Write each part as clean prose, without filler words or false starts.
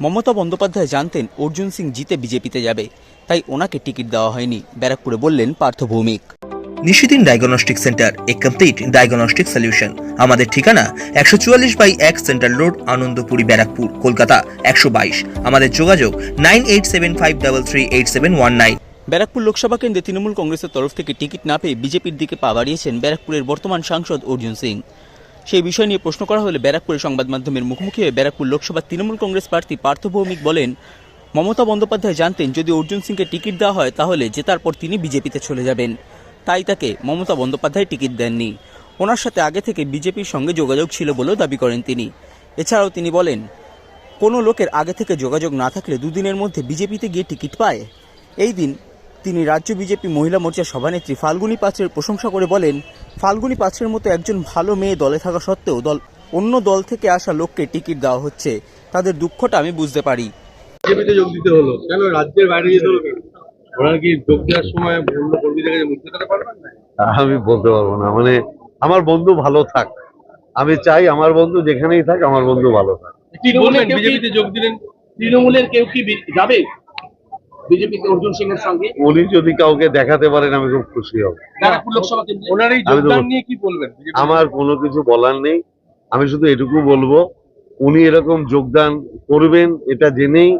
মমতা বন্দ্যোপাধ্যায় জানতেন অর্জুন সিং জিতে বিজেপিতে যাবে, তাই ওনাকে টিকিট দেওয়া হয়নি, ব্যারাকপুরে বললেন পার্থ ভৌমিক। নিশিদিন ডায়াগনস্টিক সেন্টার, এ কমপ্লিট ডায়াগনস্টিক সলিউশন। আমাদের ঠিকানা 144/1 সেন্ট্রাল রোড, আনন্দপুরি, ব্যারাকপুর, কলকাতা 122। আমাদের যোগাযোগ 9875338719। ব্যারাকপুর লোকসভা কেন্দ্রে তৃণমূল কংগ্রেসের তরফ থেকে টিকিট না পেয়ে বিজেপির দিকে পা বাড়িয়েছেন ব্যারাকপুরের বর্তমান সাংসদ অর্জুন সিং। সেই বিষয় নিয়ে প্রশ্ন করা হলে ব্যারাকপুরের সংবাদ মাধ্যমের মুখোমুখি হয়ে ব্যারাকপুর লোকসভার তৃণমূল কংগ্রেস প্রার্থী পার্থ ভৌমিক বলেন, মমতা বন্দ্যোপাধ্যায় জানতেন যদি অর্জুন সিংকে টিকিট দেওয়া হয় তাহলে জেতার পর তিনি বিজেপিতে চলে যাবেন, তাই তাকে মমতা বন্দ্যোপাধ্যায় টিকিট দেননি। ওনার সাথে আগে থেকে বিজেপির সঙ্গে যোগাযোগ ছিল বলেও দাবি করেন তিনি। এছাড়াও তিনি বলেন, কোনো লোকের আগে থেকে যোগাযোগ না থাকলে দুদিনের মধ্যে বিজেপিতে গিয়ে টিকিট পায়। এই দিন তিনি রাজ্য বিজেপি মহিলা মোর্চার সভানেত্রী ফাল্গুনী পাত্রের প্রশংসা করে বলেন, ফাল্গুনী পাত্রের মতো একজন ভালো মেয়ে দলে থাকা সত্ত্বেও অন্য দল থেকে আসা লোককে টিকিট দেওয়া হচ্ছে, তাদের দুঃখটা আমি বুঝতে পারি। বিজেপিতে যোগ দিতে হলো কেন? রাজ্যের বাইরে যেতে হলো কেন? ওনারা কি যোগ দেওয়ার সময় অন্য কর্মীদের কাছে মুক্তি দিতে পারবেন না? আমি বলতে পারবো না। আমার বন্ধু ভালো থাক, আমি চাই আমার বন্ধু যেখানেই থাক আমার বন্ধু ভালো থাক। কি বলবেন? বিজেপিতে যোগ দিলেন, তৃণমূলের কেউ কি যাবে বিজেপিতে অর্জুন সিং এর সঙ্গে? উনি যদি কাউকে দেখাতে পারেন আমি খুব খুশি হব। ব্যারাকপুর লোকসভা কেন্দ্রে ওনার এই যোগদান নিয়ে কি বলবেন? আমার কোনো কিছু বলার নেই, আমি শুধু এটুকু বলবো উনি এরকম যোগদান করবেন এটা জেনেই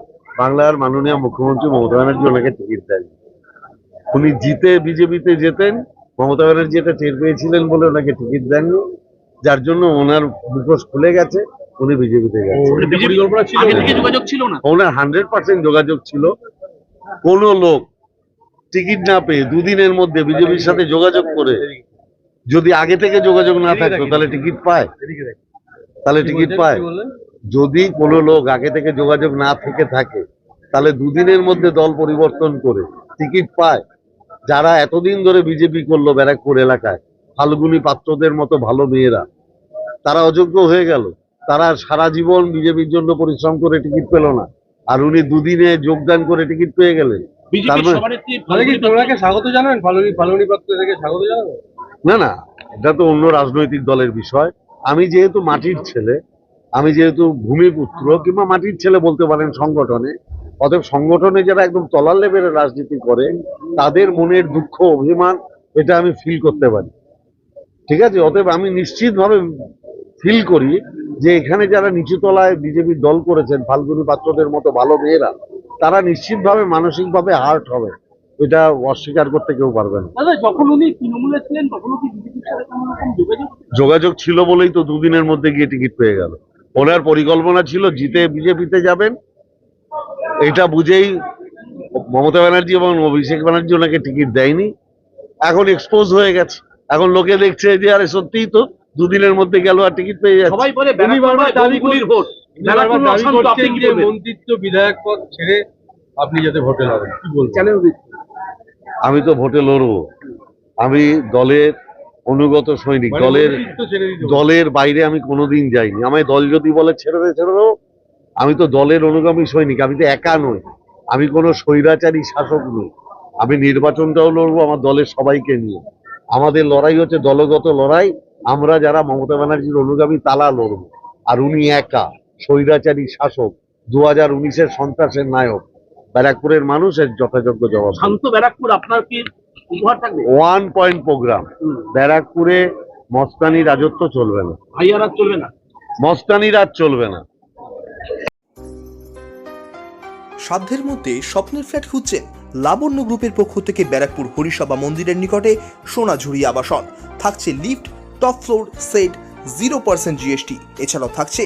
বাংলার মাননীয় মুখ্যমন্ত্রী মমতা ব্যানার্জি ওনাকে টিকিট দেন। উনি জিতে বিজেপিতে যেতেন, মমতা ব্যানার্জি এটা টের পেয়েছিলেন বলে ওনাকে টিকিট দেননি, যার জন্য ওনার মুখোশ খুলে গেছে, উনি বিজেপিতে গেছেন। পরিকল্পনা ছিল, আগে থেকে যোগাযোগ ছিল না। ওনার 100% যোগাযোগ ছিল। কোন লোক টিকিট না পেয়ে দুদিনের মধ্যে বিজেপির সাথে যোগাযোগ করে যদি আগে থেকে যোগাযোগ না থাকতো তাহলে টিকিট পায়? যদি কোনো লোক আগে থেকে যোগাযোগ না থেকে থাকে তাহলে দুদিনের মধ্যে দল পরিবর্তন করে টিকিট পায়? যারা এতদিন ধরে বিজেপি করলো ব্যারাকপুর এলাকায়, ফাল্গুনী পাত্রদের মতো ভালো মেয়েরা, তারা অযোগ্য হয়ে গেল, তারা সারা জীবন বিজেপির জন্য পরিশ্রম করে টিকিট পেল না, আর উনি দুদিনে যোগদান করে টিকিট পেয়ে গেলেন। স্বাগত জানাবেন? ফাল্গুনী পাত্র থেকে স্বাগত জানাবেন? না, এটা তো অন্য রাজনৈতিক দলের বিষয়। আমি যেহেতু মাটির ছেলে, আমি যেহেতু ভূমিপুত্র কিংবা মাটির ছেলে বলতে পারেন সংগঠনে, অতএব সংগঠনে যারা একদম তলার লেভেলের রাজনীতি করে তাদের মনের দুঃখ অভিমান এটা আমি ফিল করতে পারি, ঠিক আছে? অতএব আমি নিশ্চিতভাবে ফিল করি যে এখানে যারা নিচু তলায় বিজেপির দল করেছেন ফাল্গুনী পাত্রদের মতো ভালো মেয়েরা, তারা নিশ্চিতভাবে মানসিকভাবে হার্ট হবে, এটা অস্বীকার করতে কেউ পারবে না। যখন উনি তৃণমূলে ছিলেন তখনও কি বিজেপির সাথে কোনো রকম যোগাযোগ ছিল বলেই তো দুদিনের মধ্যে গিয়ে টিকিট পেয়ে গেল। ওনার পরিকল্পনা ছিল জিতে বিজেপিতে যাবেন, এটা বুঝেই মমতা ব্যানার্জি এবং অভিষেক ব্যানার্জি ওনাকে টিকিট দেয়নি। এখন এক্সপোজ হয়ে গেছে, এখন লোকে দেখছে যে আরে সত্যিই তো দুদিনের মধ্যে গেল আর টিকিট পেয়ে যাচ্ছে। সবাই বলে মন্ত্রিত্ব বিধায়ক পদ ছেড়ে আপনি যাতে ভোটে লড়েন, কি বলছেন? আমি তো ভোটে লড়বো, আমি দলের অনুগত সৈনিক, দলের বাইরে আমি কোনোদিন যাইনি। আমায় দল যদি বলে ছেড়ে দেবো, আমি তো দলের অনুগামী সৈনিক, আমি তো একা নই, আমি কোনো স্বৈরাচারী শাসক নই। আমি নির্বাচনটাও লড়বো আমার দলের সবাইকে নিয়ে। আমাদের লড়াই হচ্ছে দলগত লড়াই, আমরা যারা মমতা ব্যানার্জির অনুগামী তারা লড়বো। আর উনি একা স্বৈরাচারী শাসক, 2019-এর সন্ত্রাসের নায়ক। ব্যারাকপুরের মানুষ এর যথাযোগ্য জবাব। শান্ত ব্যারাকপুর আপনার কি উপহার থাকবে? 1 পয়েন্ট প্রোগ্রাম। ব্যারাকপুরে মস্তানি রাজত্ব চলবে না, ভাইয়া রাজ চলবে না, মস্তানি রাজ চলবে না। সাধ্যের মধ্যে স্বপ্নের ফ্ল্যাট খুঁজছেন? লাবণ্য গ্রুপের পক্ষ থেকে ব্যারাকপুর হরিসভা মন্দিরের নিকটে সোনাঝুরি আবাসন। থাকছে lift, top floor, set, 0% GST। এছাড়াও থাকছে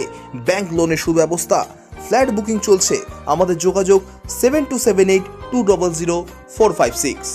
ব্যাংক লোনের সুব্যবস্থা। ফ্ল্যাট বুকিং চলছে, আমাদের যোগাযোগ 7278200456।